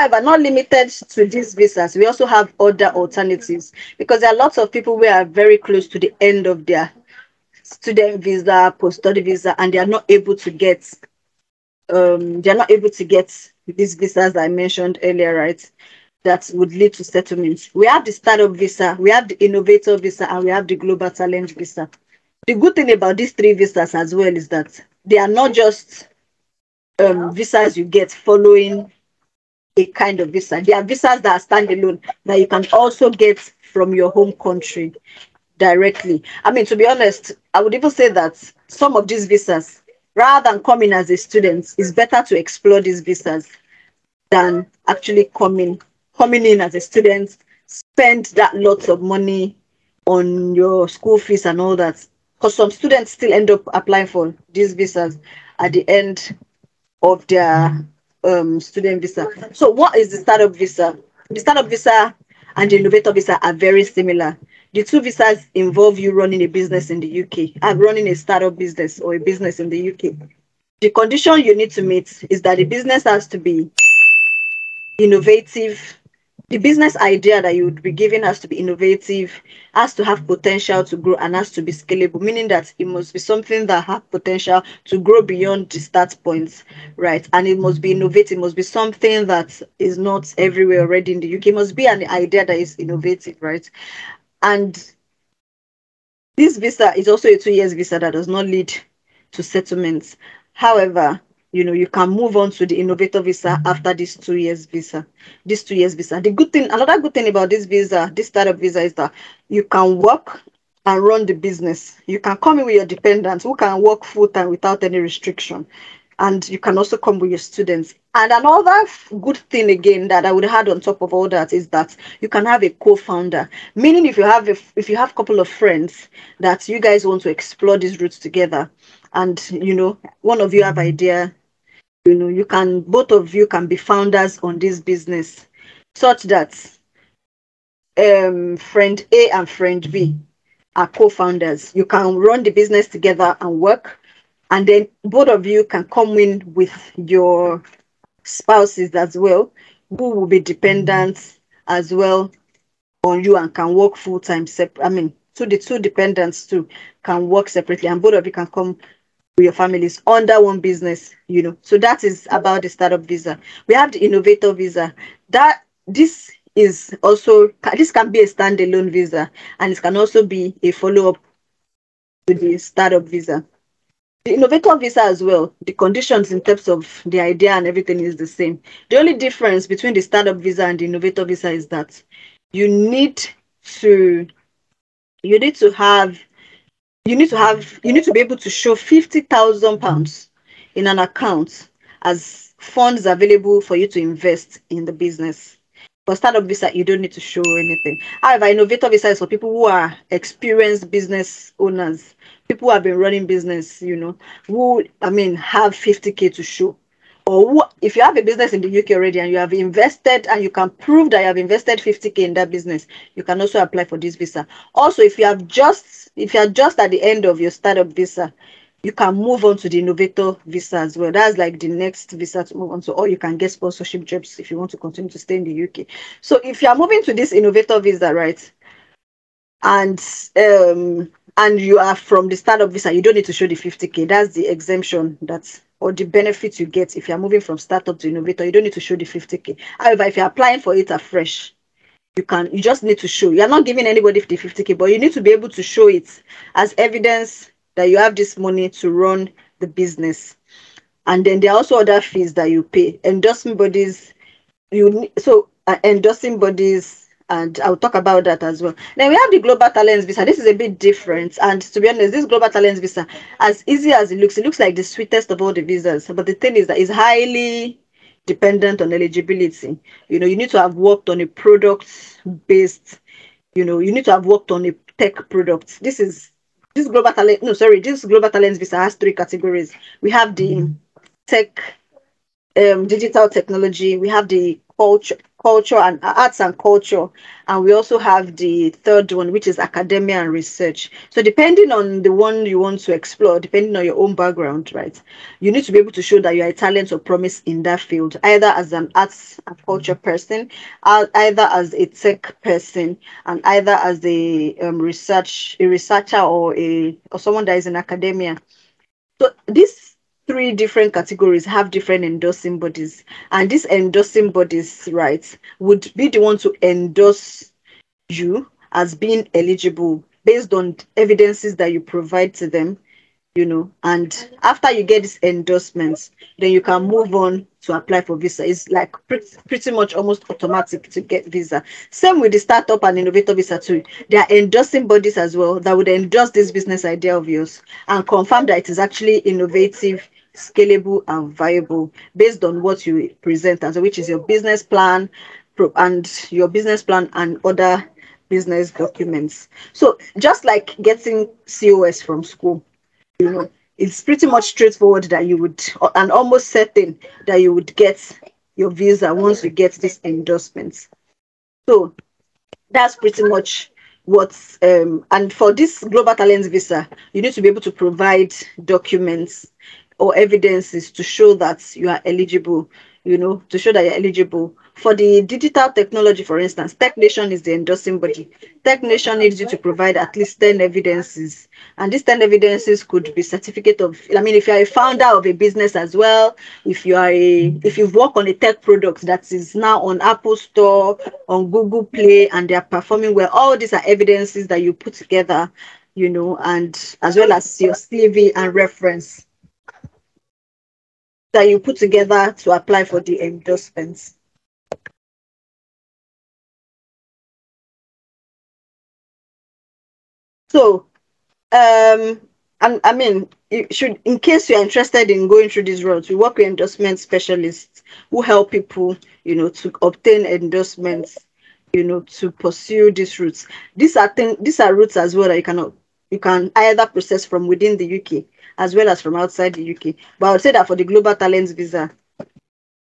However, not limited to these visas, we also have other alternatives, because there are lots of people who are very close to the end of their student visa, post-study visa, and they're not able to get these visas I mentioned earlier, right? That would lead to settlements. We have the startup visa, we have the innovator visa, and we have the global talent visa. The good thing about these three visas as well is that they are not just visas you get following a kind of visa. They are visas that are standalone that you can also get from your home country directly. I mean, to be honest, I would even say that some of these visas, rather than coming as a student, it's better to explore these visas than actually coming in as a student, spend that lots of money on your school fees and all that. Because some students still end up applying for these visas at the end of their student visa. So what is the startup visa? The startup visa and the innovator visa are very similar. The two visas involve you running a business in the UK. I'm running a startup business or a business in the UK. The condition you need to meet is that the business has to be innovative. The business idea that you would be given has to be innovative, has to have potential to grow, and has to be scalable, meaning that it must be something that has potential to grow beyond the start points, right? And it must be innovative, it must be something that is not everywhere already in the UK. It must be an idea that is innovative, right? And this visa is also a 2 years visa that does not lead to settlements. However, you can move on to the innovator visa after this 2 years visa. This 2 years visa. Another good thing about this visa, this startup visa, is that you can work and run the business. You can come in with your dependents who can work full time without any restriction. And you can also come with your students. And another good thing again that I would add on top of all that is that you can have a co-founder. Meaning if you have a couple of friends that you guys want to explore these routes together, and one of you have idea, both of you can be founders on this business, such that friend A and friend B are co-founders. You can run the business together and work, and then both of you can come in with your spouses as well, who will be dependent as well on you and can work full time. So the two dependents too can work separately, and both of you can come with your families under one business. So that is about the startup visa. We have the innovator visa. This can be a standalone visa, and it can also be a follow-up to the startup visa. The innovator visa as well, the conditions in terms of the idea and everything is the same. The only difference between the startup visa and the innovator visa is that you need to be able to show £50,000 in an account as funds available for you to invest in the business. For startup visa, you don't need to show anything. However, innovator visa is for people who are experienced business owners, people who have been running business, who have 50K to show. Or if you have a business in the UK already and you have invested and you can prove that you have invested 50K in that business, you can also apply for this visa. Also, if you are just at the end of your startup visa, you can move on to the innovator visa as well. That's like the next visa to move on to, or you can get sponsorship jobs if you want to continue to stay in the UK. So if you are moving to this innovator visa, right, and you are from the startup visa, you don't need to show the 50K. That's the exemption or the benefit you get if you're moving from startup to innovator. You don't need to show the 50K. However, if you're applying for it afresh, you just need to show. You're not giving anybody the 50K, but you need to be able to show it as evidence that you have this money to run the business. And then there are also other fees that you pay. Endorsing bodies, endorsing bodies, and I'll talk about that as well. Then we have the global talents visa. This is a bit different, and to be honest, this global talents visa, as easy as it looks like the sweetest of all the visas. But the thing is that it's highly dependent on eligibility. You need to have worked on a product based. You need to have worked on a tech product. This global talents visa has 3 categories. We have the tech, digital technology. We have the culture and arts and culture, and we also have the third one, which is academia and research. So depending on the one you want to explore, depending on your own background, right, you need to be able to show that you are a talent or promise in that field, either as an arts and culture person, either as a tech person, and either as a researcher, or someone that is in academia. So these three different categories have different endorsing bodies, and these endorsing bodies, right, would be the one to endorse you as being eligible based on evidences that you provide to them, and after you get these endorsements, then you can move on to apply for visa. It's like pretty much almost automatic to get visa. Same with the startup and innovator visa too. They are endorsing bodies as well that would endorse this business idea of yours and confirm that it is actually innovative, scalable, and viable based on what you present, as which is your business plan and other business documents. So just like getting COS from school, you know it's pretty much straightforward that you would, and almost certain that you would get your visa once you get these endorsements. So that's pretty much what's and for this global talent visa, you need to be able to provide documents or evidences to show that you are eligible, to show that you're eligible. For the digital technology, for instance, Tech Nation is the endorsing body. Tech Nation needs you to provide at least 10 evidences. And these 10 evidences could be certificate of, I mean, if you're a founder of a business as well, if you've worked on a tech product that is now on Apple Store, on Google Play, and they are performing well, all these are evidences that you put together, and as well as your CV and reference that you put together to apply for the endorsements. So, I mean, you should, in case you're interested in going through this route, we work with endorsement specialists who help people, to obtain endorsements, to pursue these routes. These are routes as well that you can either process from within the UK as well as from outside the UK. But I would say that for the global talent visa,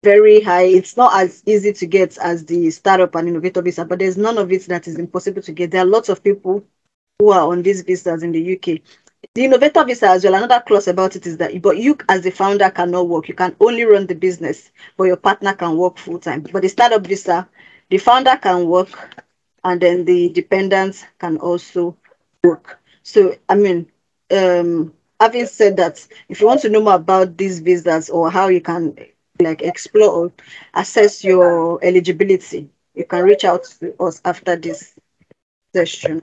very high. It's not as easy to get as the startup and innovator visa, but there's none of it that is impossible to get. There are lots of people who are on these visas in the UK. The innovator visa as well, another clause about it is that but you as the founder cannot work. You can only run the business, but your partner can work full time. But the startup visa, the founder can work and then the dependents can also work. So I mean, having said that, if you want to know more about these visas or how you can like explore or assess your eligibility, you can reach out to us after this session.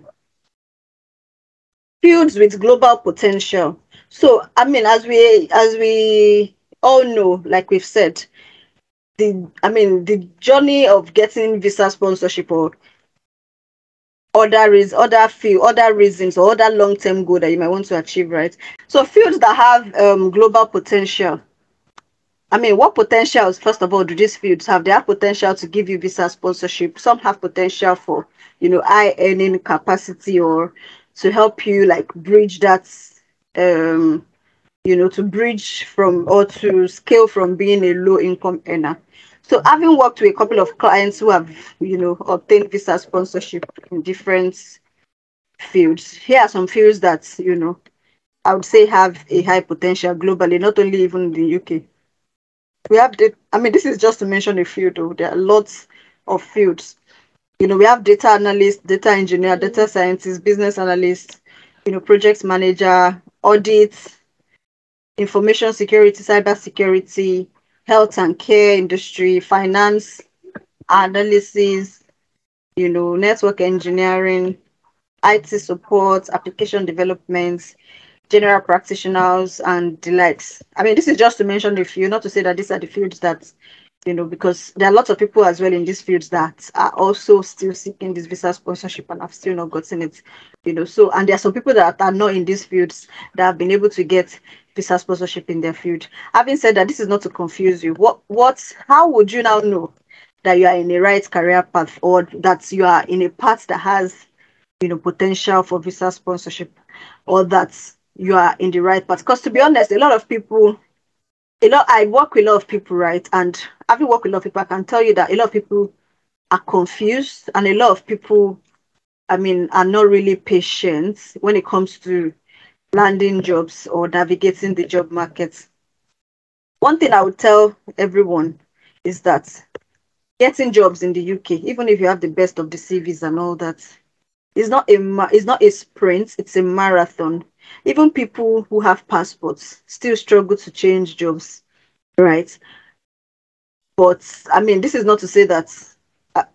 Fields with global potential. So I mean, as we all know, like we've said, the journey of getting visa sponsorship or other reasons or other long-term goal that you might want to achieve, right? So fields that have global potential. I mean, what potentials, first of all, do these fields have? They have potential to give you visa sponsorship. Some have potential for, high earning capacity or to help you like bridge that, um, to bridge from or to scale from being a low income earner. So having worked with a couple of clients who have, obtained visa sponsorship in different fields, here are some fields that, I would say have a high potential globally, not only even in the UK. We have this is just to mention a few though. There are lots of fields. We have data analyst, data engineer, data scientist, business analyst, project manager, audit, information security, cyber security, health and care industry, finance, analysis, network engineering, IT support, application development, general practitioners, and the likes. I mean, this is just to mention a few, not to say that these are the fields that, because there are lots of people as well in these fields that are also still seeking this visa sponsorship and have still not gotten it, So, and there are some people that are not in these fields that have been able to get visa sponsorship in their field. Having said that, this is not to confuse you. How would you now know that you are in the right career path or that you are in a path that has, potential for visa sponsorship, or that you are in the right path? Because to be honest, I work with a lot of people, right? And having worked with a lot of people, I can tell you that a lot of people are confused, and a lot of people, are not really patient when it comes to landing jobs or navigating the job market. One thing I would tell everyone is that getting jobs in the UK, even if you have the best of the CVs and all that, it's not a sprint, it's a marathon. Even people who have passports still struggle to change jobs, right? But this is not to say that uh,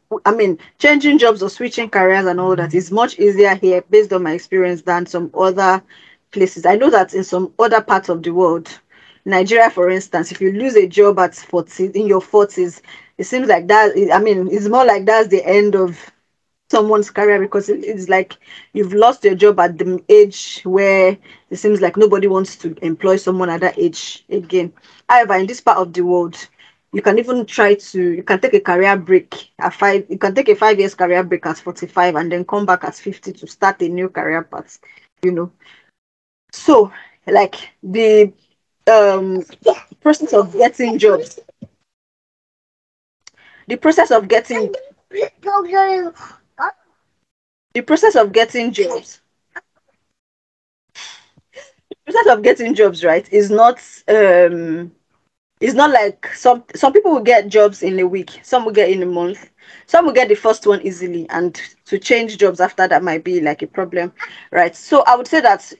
changing jobs or switching careers and all that is much easier here based on my experience than some other places. I know that in some other parts of the world, Nigeria, for instance, if you lose a job at 40, in your 40s, it seems like that. It's more like that's the end of someone's career, because it's like you've lost your job at the age where it seems like nobody wants to employ someone at that age again. However, in this part of the world, you can take a career break at five, you can take a 5 years career break at 45 and then come back at 50 to start a new career path, you know. So, like um process of getting jobs, the process of getting the process of getting jobs process of getting jobs, right, is not it's not like some people will get jobs in a week, some will get in a month, some will get the first one easily, and to change jobs after that might be like a problem, right? So I would say that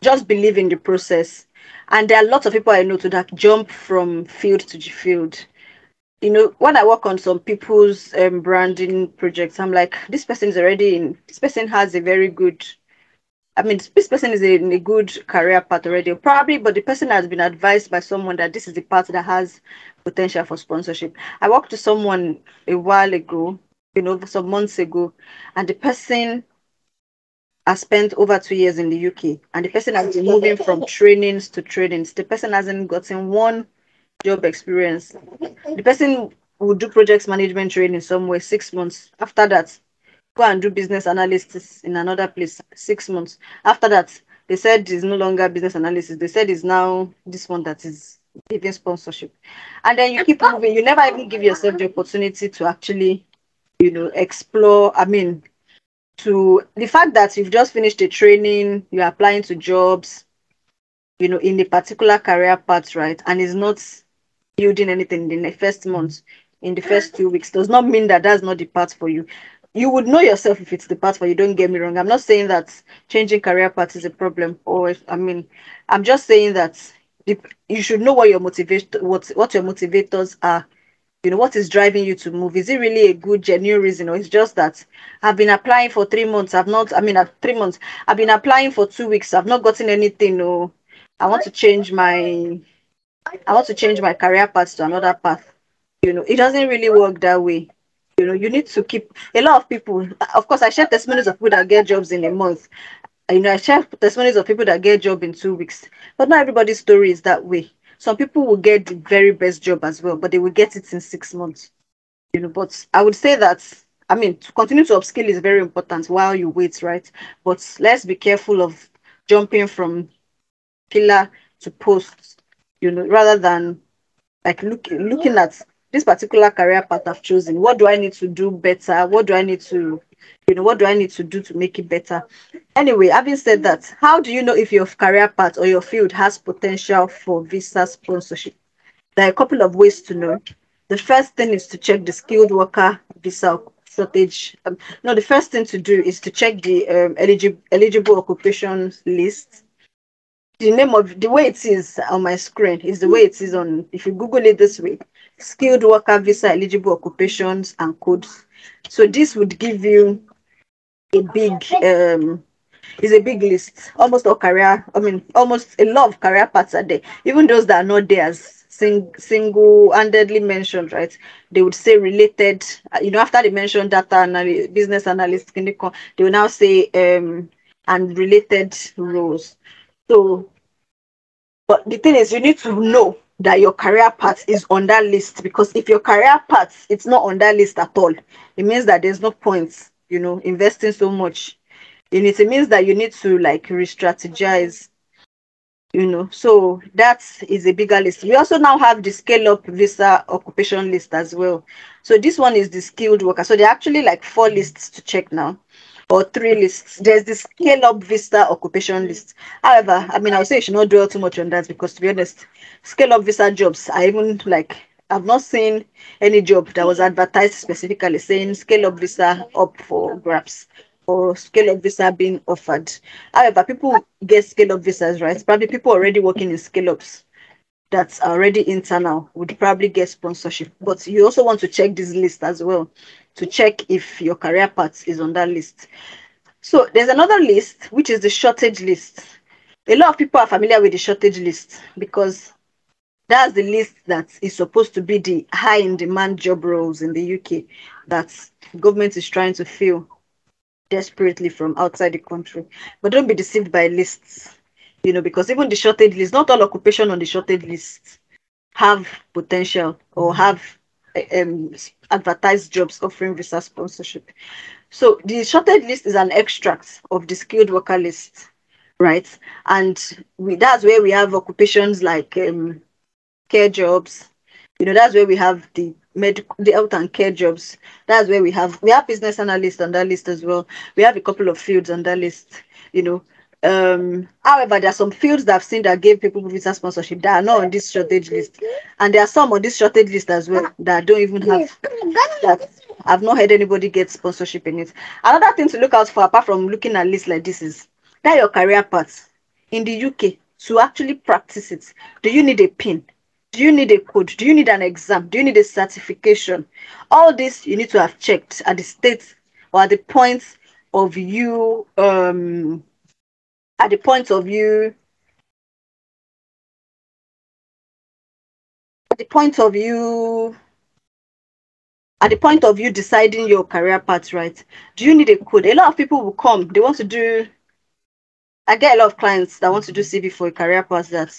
just believe in the process. And there are lots of people I know too that jump from field to field. When I work on some people's branding projects, I'm like, this person has a very good, this person is in a good career path already, probably, but the person has been advised by someone that this is the path that has potential for sponsorship. I worked with someone a while ago, some months ago, and the person has spent over 2 years in the UK, and the person has been moving from trainings to trainings. The person hasn't gotten one job experience. The person will do projects management training somewhere 6 months. After that, go and do business analysis in another place 6 months. After that, they said it's no longer business analysis. They said it's now this one that is giving sponsorship. And then you keep moving. You never even give yourself the opportunity to actually, explore. To the fact that you've just finished a training, you're applying to jobs, in a particular career path, right? And it's not building anything in the first month, in the first 2 weeks, does not mean that that's not the path for you. You would know yourself if it's the path for you. Don't get me wrong. I'm not saying that changing career path is a problem, or I'm just saying that you should know what your what your motivators are. What is driving you to move? Is it really a good genuine reason, or it's just that I've been applying for 3 months, I've not at 3 months, I've been applying for 2 weeks, I've not gotten anything, or I want to change my career path to another path. It doesn't really work that way. You need to keep a lot of people. Of course, I share testimonies of people that get jobs in a month. I share testimonies of people that get job in 2 weeks. But not everybody's story is that way. Some people will get the very best job as well, but they will get it in 6 months. But I would say that to continue to upskill is very important while you wait, right? But let's be careful of jumping from pillar to post, rather than like looking at this particular career path I've chosen. What do I need to do better? What do I need to do to make it better? Anyway, having said that, how do you know if your career path or your field has potential for visa sponsorship? There are a couple of ways to know. The first thing is to check the skilled worker visa shortage. No, the first thing to do is to check the eligible occupations list. The name of the way it is on my screen is the way it is on, if you Google it this way, skilled worker visa eligible occupations and codes. So this would give you a big is a big list. Almost a lot of career paths are there. Even those that are not there as single-handedly mentioned, right? They would say related, after they mention data analyst, business analyst, they will now say and related roles. So, but the thing is, you need to know that your career path is on that list, because if your career path it's not on that list at all, it means that there's no point, investing so much in it. It means that you need to like re-strategize. So that is a bigger list. We also now have the scale up visa occupation list as well. So this one is the skilled worker. So there are actually like four lists to check now, or three lists. There's the scale up visa occupation list. However, I mean, I would say you should not dwell too much on that, because to be honest, scale up visa jobs are even like, I've not seen any job that was advertised specifically saying scale up visa up for grabs, or scale up visa being offered. However, people get scale up visas, right? Probably people already working in scale ups that's already internal would probably get sponsorship. But you also want to check this list as well, to check if your career path is on that list. So there's another list, which is the shortage list. A lot of people are familiar with the shortage list, because that's the list that is supposed to be the high in demand job roles in the UK that government is trying to fill desperately from outside the country. But don't be deceived by lists, because even the shortage list, not all occupation on the shortage list have potential or have um, advertised jobs offering visa sponsorship. So the shortage list is an extract of the skilled worker list, right? And that's where we have occupations like care jobs. That's where we have the health and care jobs. That's where we have business analysts on that list as well. We have a couple of fields on that list. You know, However, there are some fields that I've seen that gave people visa sponsorship that are not on this shortage list, and there are some on this shortage list as well that don't even have that. I've not heard anybody get sponsorship in it. Another thing to look out for, apart from looking at lists like this, is that your career path in the UK. To actually practice it, do you need a pin? Do you need a code? Do you need an exam? Do you need a certification? All this you need to have checked at the state, or at the point of you at the point of you at the point of you at the point of you deciding your career path, right? Do you need a code? A lot of people will come, they want to do I get a lot of clients that want to do CV for a career path. That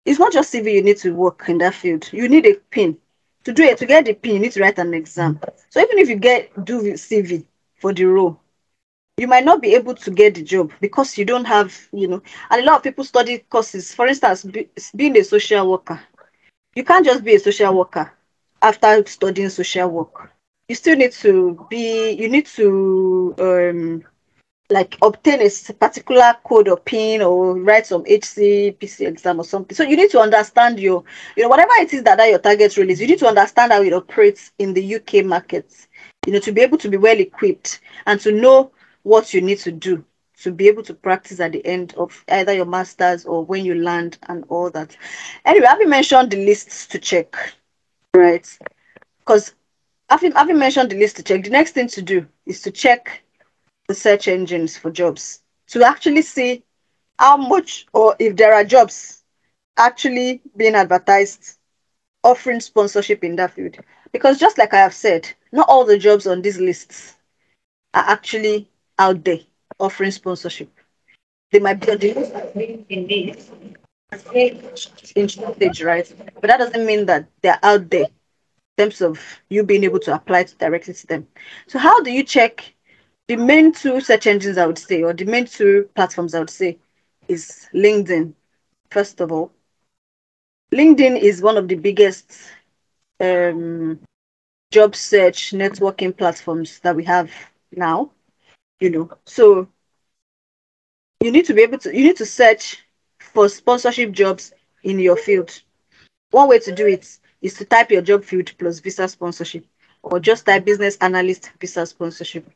it's not just CV you need to work in that field. You need a pin. To do it, to get the pin, you need to write an exam. So even if you do CV for the role, you might not be able to get the job because you don't have, and a lot of people study courses. For instance, being a social worker. You can't just be a social worker after studying social work. You still need to like obtain a particular code or pin, or write some HCPC exam or something. So you need to understand whatever it is that your target role is, you need to understand how it operates in the UK market, to be able to be well equipped and to know what you need to do to be able to practice at the end of either your master's or when you land and all that. Anyway, have you mentioned the lists to check, right? Because having mentioned the list to check, the next thing to do is to check the search engines for jobs, to actually see how much, or if there are jobs actually being advertised offering sponsorship in that field. Because just like I have said, not all the jobs on these lists are actually out there offering sponsorship. They might be on the list as being in need, as being in shortage, right? But that doesn't mean that they're out there in terms of you being able to apply directly to them. So how do you check? The main two search engines I would say, or the main two platforms I would say, is LinkedIn. First of all, LinkedIn is one of the biggest um, job search networking platforms that we have now. So you need to search for sponsorship jobs in your field. One way to do it is to type your job field plus visa sponsorship, or just type business analyst visa sponsorship,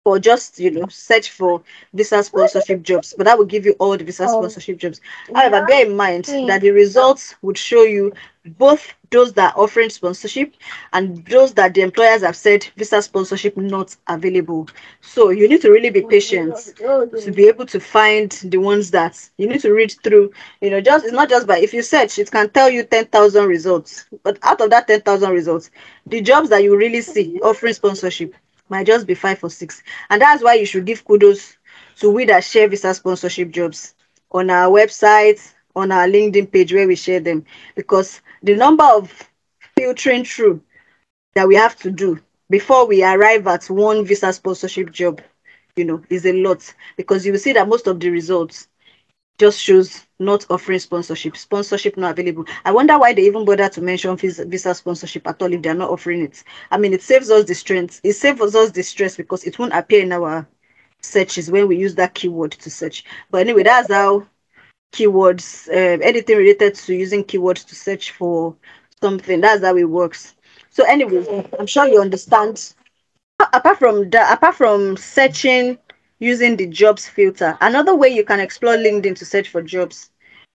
or just search for visa sponsorship jobs, but that will give you all the visa sponsorship jobs. However, bear in mind that the results would show you both those that are offering sponsorship and those that the employers have said visa sponsorship not available. So you need to really be patient to be able to find the ones that you need to read through. Just, it's not just by, if you search, it can tell you 10,000 results, but out of that 10,000 results, the jobs that you really see offering sponsorship might just be 5 or 6. And that's why you should give kudos to we that share visa sponsorship jobs on our website, on our LinkedIn page where we share them, because the number of filtering through that we have to do before we arrive at one visa sponsorship job, is a lot, because you will see that most of the results just shows not offering sponsorship. Sponsorship not available. I wonder why they even bother to mention visa sponsorship at all if they're not offering it. I mean, it saves us the strength. It saves us the stress because it won't appear in our searches when we use that keyword to search. But anyway, that's how keywords, anything related to using keywords to search for something. That's how it works. So anyway, I'm sure you understand. Apart from that, apart from searching using the jobs filter, another way you can explore LinkedIn to search for jobs,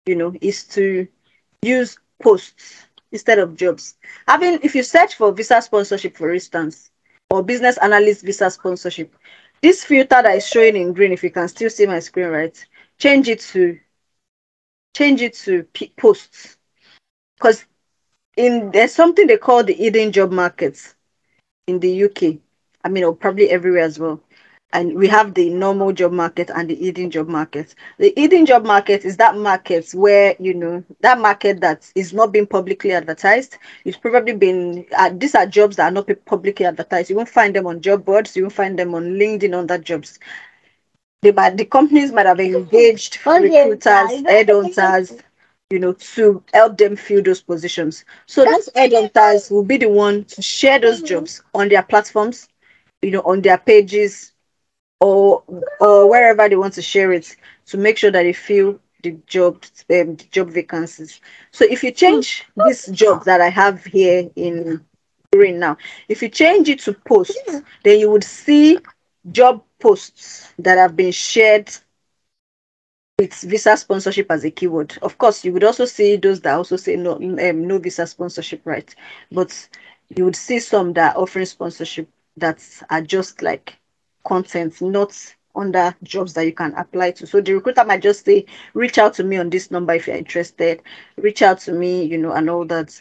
is to use posts instead of jobs. Having If you search for visa sponsorship, for instance, or business analyst visa sponsorship, this filter that is showing in green, if you can still see my screen, right, change it to posts, because in there's something they call the hidden job markets in the UK. I mean, or probably everywhere as well. And we have the normal job market and the hidden job market. The hidden job market is that market where, that market that is not being publicly advertised. It's probably been, these are jobs that are not publicly advertised. You won't find them on job boards. You won't find them on LinkedIn under jobs. The companies might have engaged recruiters, headhunters, to help them fill those positions. So those headhunters will be the one to share those jobs on their platforms, on their pages, or wherever they want to share it, to make sure that they fill the job vacancies. So if you change this job that I have here in green now, if you change it to posts, then you would see job posts that have been shared with visa sponsorship as a keyword. Of course, you would also see those that also say no visa sponsorship, right? But you would see some that are offering sponsorship that are just like content, not under jobs that you can apply to. So the recruiter might just say, reach out to me on this number if you're interested, reach out to me, and all that.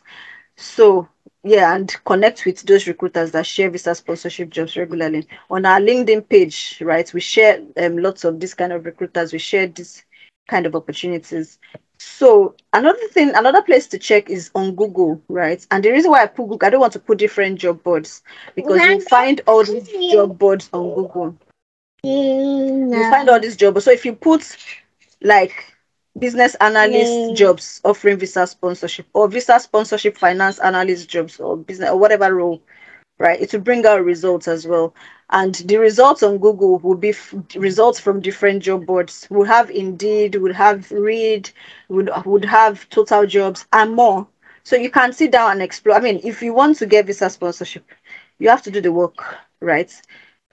So yeah, and connect with those recruiters that share visa sponsorship jobs regularly. On our LinkedIn page, right, we share lots of this kind of recruiters. We share this kind of opportunities. So another place to check is on Google, right? And the reason why I put Google, I don't want to put different job boards, because you find all these job boards on Google. You find all these jobs. So if you put like business analyst jobs offering visa sponsorship, or visa sponsorship finance analyst jobs, or business, or whatever role, right, it will bring out results as well. And the results on Google will be results from different job boards. We'll have Indeed, would have Read, would have Total Jobs and more. So you can sit down and explore. I mean, if you want to get visa sponsorship, you have to do the work, right?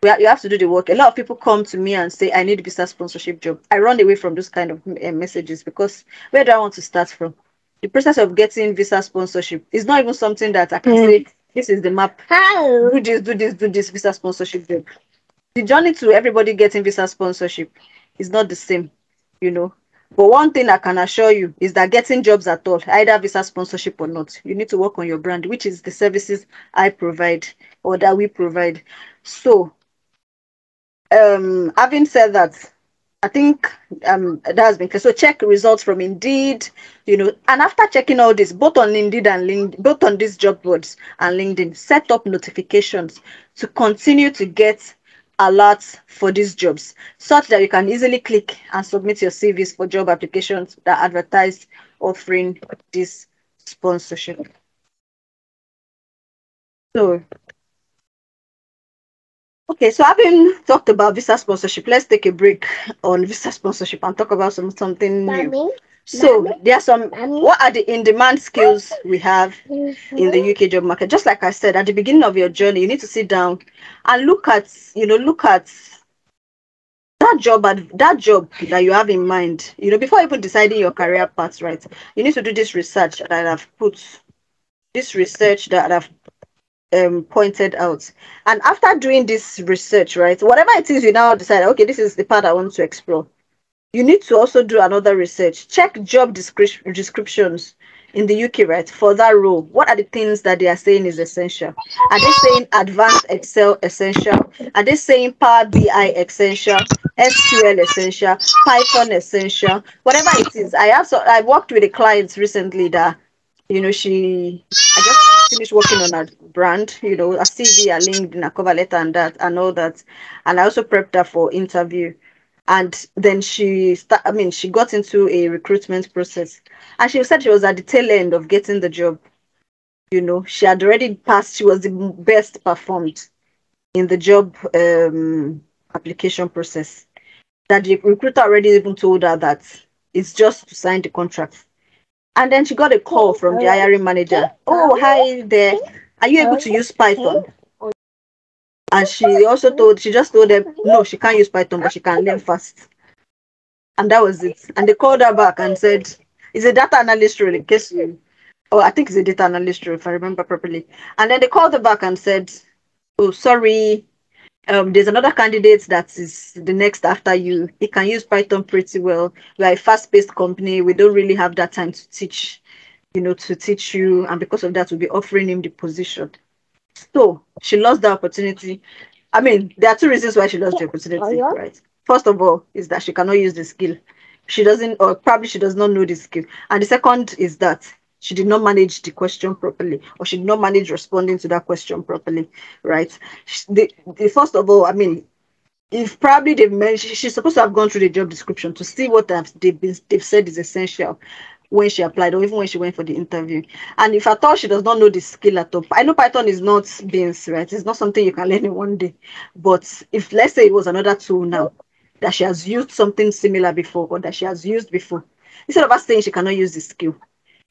You have to do the work. A lot of people come to me and say, I need visa sponsorship job. I run away from those kind of messages, because where do I want to start from? The process of getting visa sponsorship is not even something that I can say, this is the map. Do this, do this, do this, visa sponsorship job. The journey to everybody getting visa sponsorship is not the same, you know. But one thing I can assure you is that getting jobs at all, either visa sponsorship or not, you need to work on your brand, which is the services I provide, or that we provide. So having said that, I think that has been clear. So check results from Indeed, and after checking all this, both on Indeed and LinkedIn, both on these job boards and LinkedIn, set up notifications to continue to get alerts for these jobs, such that you can easily click and submit your CVs for job applications that advertise offering this sponsorship. So okay, so having talked about visa sponsorship, let's take a break on visa sponsorship and talk about something new. So there are what are the in-demand skills we have in the UK job market? Just like I said, at the beginning of your journey, you need to sit down and look at that job that you have in mind, before even deciding your career path, right? You need to do this research that I've put, this research that I've pointed out. And after doing this research, right, whatever it is, you now decide, okay, this is the part I want to explore. You need to also do another research. Check job descriptions in the UK, right, for that role. What are the things that they are saying is essential? Are they saying advanced Excel essential? Are they saying Power BI essential? SQL essential? Python essential? Whatever it is. I worked with a client recently that, I just finished working on her brand, a CV, a LinkedIn, a cover letter, and all that. And I also prepped her for interview. And then she got into a recruitment process, and she said she was at the tail end of getting the job. She had already passed. She was the best performed in the job application process. That the recruiter already even told her that it's just to sign the contract. And then she got a call from the hiring manager. Oh, hi there. Are you able to use Python? And she just told them, no, she can't use Python, but she can learn fast. And that was it. And they called her back and said, it's a data analyst role in case you, oh, I think it's a data analyst role if I remember properly. And then they called her back and said, oh, sorry, there's another candidate that is the next after you. He can use Python pretty well. We're a fast-paced company. We don't really have that time to teach you. And because of that, we'll be offering him the position. So she lost the opportunity. I mean, there are two reasons why she lost the opportunity, right? First of all, is that she cannot use the skill. She doesn't, or probably she does not know the skill. And the second is that she did not manage the question properly, or she did not manage responding to that question properly, right? The first of all, I mean, if probably they've mentioned, she's supposed to have gone through the job description to see what they've said is essential when she applied, or even when she went for the interview. And if at all she does not know the skill at all, I know Python is not beans, right? It's not something you can learn in one day. But if, let's say, it was another tool now that she has used something similar before, or that she has used before, instead of us saying she cannot use the skill,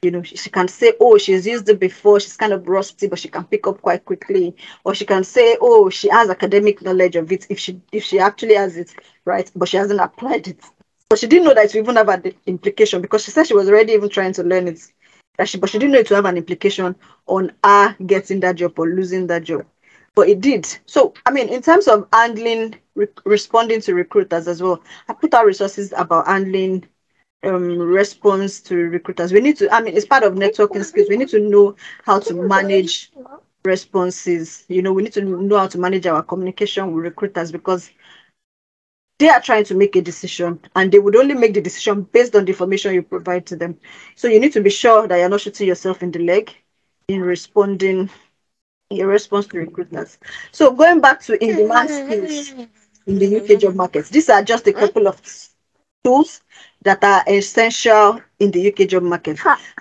she can say, oh, she's used it before, she's kind of rusty, but she can pick up quite quickly. Or she can say, oh, she has academic knowledge of it, if she actually has it, right? But she hasn't applied it. But she didn't know that it would even have an implication, because she said she was already even trying to learn it. But she didn't know it would have an implication on her getting that job or losing that job. But it did. So, I mean, in terms of handling, responding to recruiters as well, I put out resources about handling response to recruiters. We need to, I mean, it's part of networking skills. We need to know how to manage responses. We need to know how to manage our communication with recruiters, because they are trying to make a decision, and they would only make the decision based on the information you provide to them. So you need to be sure that you're not shooting yourself in the leg in responding in your response to recruiters. So going back to in-demand skills in the UK job market, these are just a couple of tools that are essential in the UK job market.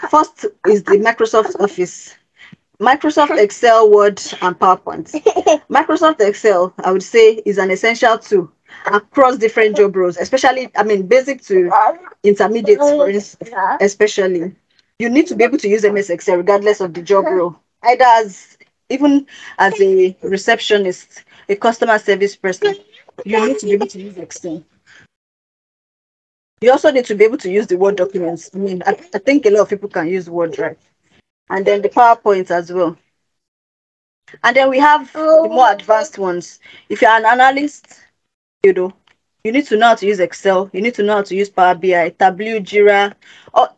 First is the Microsoft Office, Microsoft Excel, Word, and PowerPoint. Microsoft Excel, I would say, is an essential tool across different job roles, especially, I mean, basic to intermediate, especially. You need to be able to use MS Excel regardless of the job role, either even as a receptionist, a customer service person. You need to be able to use Excel. You also need to be able to use the Word documents. I mean, I think a lot of people can use Word, right? And then the PowerPoint as well. And then we have the more advanced ones. If you're an analyst, you know, you need to know how to use Excel. You need to know how to use Power BI, Tableau, Jira, or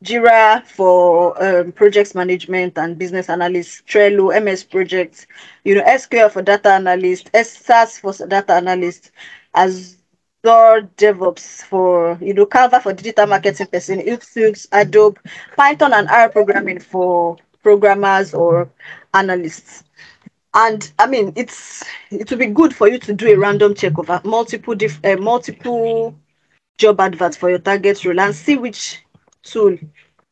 Jira for projects management and business analysts, Trello, MS Projects, SQL for data analyst, SAS for data analyst, Azure DevOps for, Canva for digital marketing person, Xfix, Adobe, Python and R programming for programmers or analysts. And I mean, it would be good for you to do a random check of multiple job adverts for your target role and see which tool,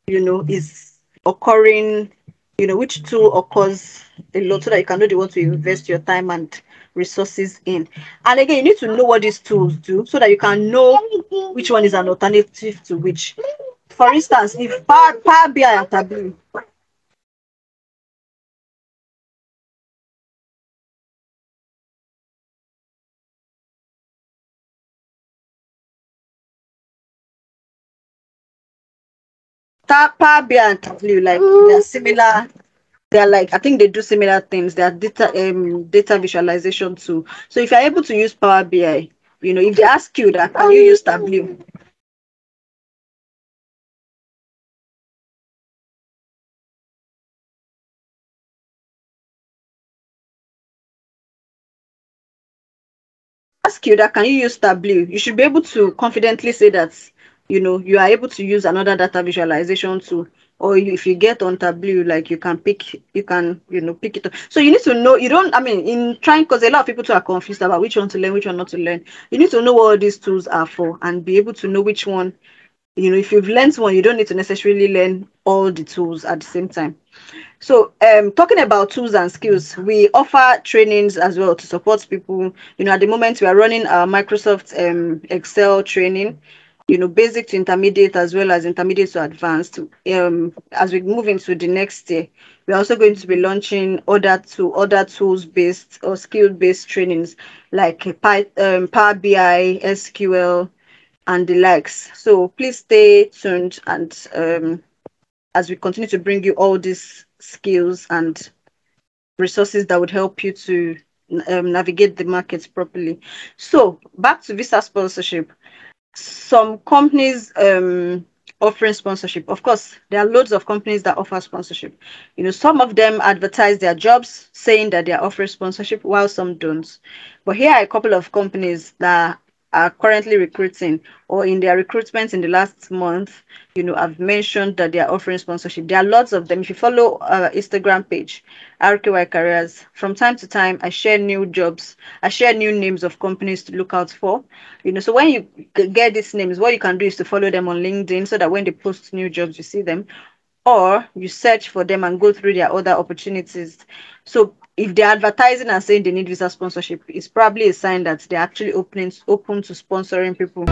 is occurring, which tool occurs a lot, so that you can know the one to invest your time and resources in. And again, you need to know what these tools do so that you can know which one is an alternative to which. For instance, if Power BI and Tableau, Power BI and Tableau, like they're similar. They're like, I think they do similar things. They are data visualization too. So if you're able to use Power BI, if they ask you that, can you use Tableau? Ask you that, can you use Tableau? You should be able to confidently say that, you are able to use another data visualization tool or if you get on Tableau, like you can, pick it up. So you need to know, you don't, I mean, in trying, because a lot of people too are confused about which one to learn, which one not to learn. You need to know what all these tools are for and be able to know which one, if you've learned one, you don't need to necessarily learn all the tools at the same time. So, talking about tools and skills, we offer trainings as well to support people. At the moment, we are running our Microsoft Excel training, basic to intermediate as well as intermediate to advanced. As we move into the next year, we're also going to be launching other tools based or skill based trainings like Power BI, SQL, and the likes. So please stay tuned and as we continue to bring you all these skills and resources that would help you to navigate the markets properly. So back to visa sponsorship. Some companies offering sponsorship. Of course, there are loads of companies that offer sponsorship. Some of them advertise their jobs saying that they are offering sponsorship, while some don't. But here are a couple of companies that are currently recruiting, or in their recruitment in the last month, I've mentioned that they are offering sponsorship. There are lots of them. If you follow our Instagram page, RKY Careers, from time to time, I share new jobs. I share new names of companies to look out for. So when you get these names, what you can do is to follow them on LinkedIn so that when they post new jobs, you see them, or you search for them and go through their other opportunities. So if they're advertising and saying they need visa sponsorship, it's probably a sign that they're actually open to sponsoring people.